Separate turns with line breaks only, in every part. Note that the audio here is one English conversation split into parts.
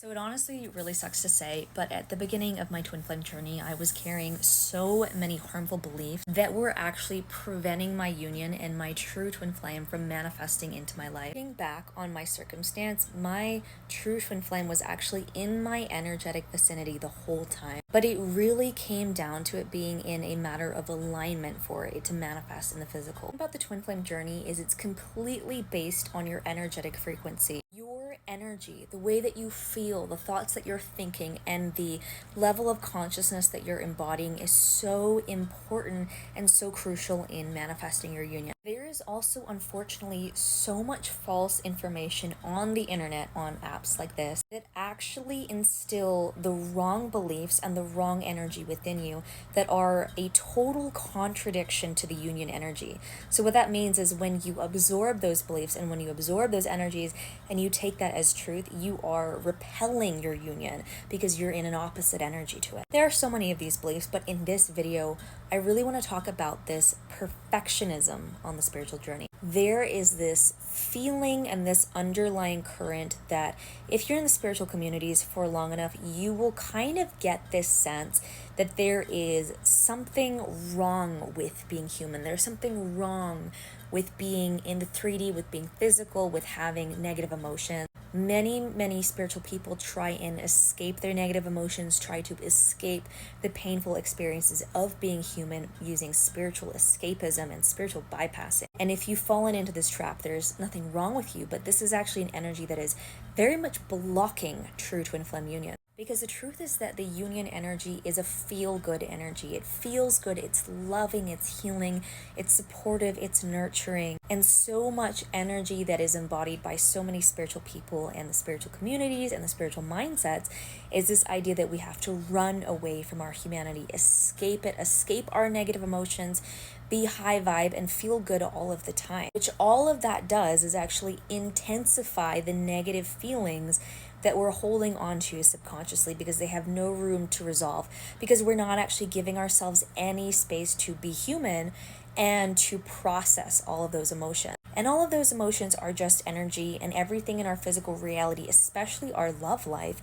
So it honestly really sucks to say, but at the beginning of my twin flame journey, I was carrying so many harmful beliefs that were actually preventing my union and my true twin flame from manifesting into my life. Looking back on my circumstance, my true twin flame was actually in my energetic vicinity the whole time, but it really came down to it being in a matter of alignment for it to manifest in the physical. About the twin flame journey is it's completely based on your energetic frequency. Your energy, the way that you feel, the thoughts that you're thinking, and the level of consciousness that you're embodying is so important and so crucial in manifesting your union. There is also, unfortunately, so much false information on the internet, on apps like this, that actually instill the wrong beliefs and the wrong energy within you that are a total contradiction to the union energy. So what that means is when you absorb those beliefs and when you absorb those energies and you take that as truth, you are repelling your union because you're in an opposite energy to it. There are so many of these beliefs, but in this video, I really want to talk about this perfectionism on the spiritual journey. There is this feeling and this underlying current that if you're in the spiritual communities for long enough, you will kind of get this sense that there is something wrong with being human. There's something wrong with being in the 3D, with being physical, with having negative emotions. Many spiritual people try and escape their negative emotions, try to escape the painful experiences of being human using spiritual escapism and spiritual bypassing. And if you've fallen into this trap, there's nothing wrong with you, but this is actually an energy that is very much blocking true twin flame union. Because the truth is that the union energy is a feel-good energy. It feels good, it's loving, it's healing, it's supportive, it's nurturing, and so much energy that is embodied by so many spiritual people and the spiritual communities and the spiritual mindsets is this idea that we have to run away from our humanity, escape it, escape our negative emotions, be high vibe and feel good all of the time. Which all of that does is actually intensify the negative feelings that we're holding on to subconsciously because they have no room to resolve, because we're not actually giving ourselves any space to be human and to process all of those emotions. And all of those emotions are just energy, and everything in our physical reality, especially our love life,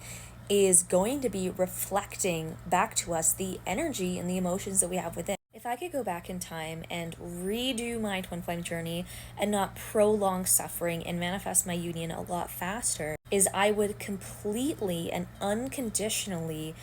is going to be reflecting back to us the energy and the emotions that we have within. If I could go back in time and redo my twin flame journey and not prolong suffering and manifest my union a lot faster, is I would completely and unconditionally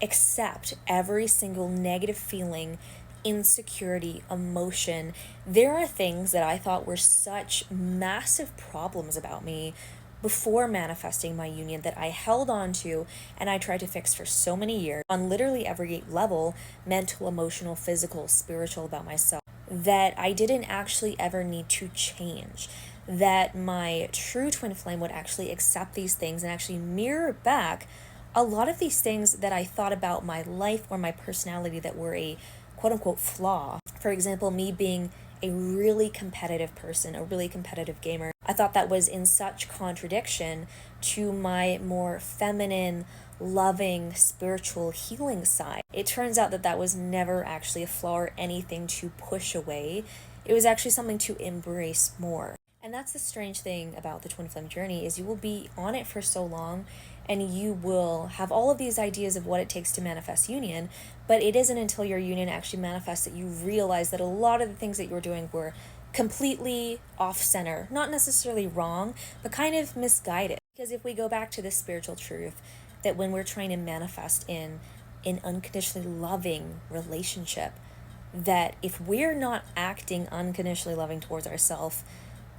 accept every single negative feeling, insecurity, emotion. There are things that I thought were such massive problems about me before manifesting my union that I held on to and I tried to fix for so many years on literally every level, mental, emotional, physical, spiritual, about myself, that I didn't actually ever need to change. That my true twin flame would actually accept these things and actually mirror back a lot of these things that I thought about my life or my personality that were a quote-unquote flaw. For example, me being a really competitive person, a really competitive gamer. I thought that was in such contradiction to my more feminine, loving, spiritual, healing side. It turns out that that was never actually a flaw or anything to push away. It was actually something to embrace more. And that's the strange thing about the twin flame journey is you will be on it for so long and you will have all of these ideas of what it takes to manifest union, but it isn't until your union actually manifests that you realize that a lot of the things that you were doing were completely off-center, not necessarily wrong, but kind of misguided. Because if we go back to this spiritual truth that when we're trying to manifest in an unconditionally loving relationship, that if we're not acting unconditionally loving towards ourselves,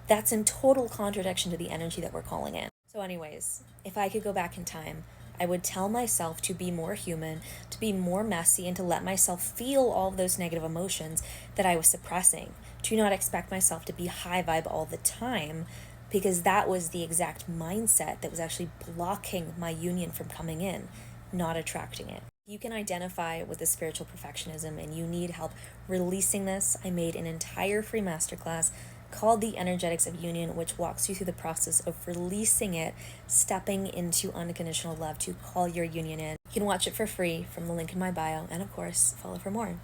that's in total contradiction to the energy that we're calling in. So anyways, if I could go back in time, I would tell myself to be more human, to be more messy, and to let myself feel all of those negative emotions that I was suppressing, to not expect myself to be high vibe all the time, because that was the exact mindset that was actually blocking my union from coming in, not attracting it. You can identify with the spiritual perfectionism and you need help releasing this. I made an entire free masterclass called The Energetics of Union, which walks you through the process of releasing it, stepping into unconditional love to call your union in. You can watch it for free from the link in my bio, and of course, follow for more.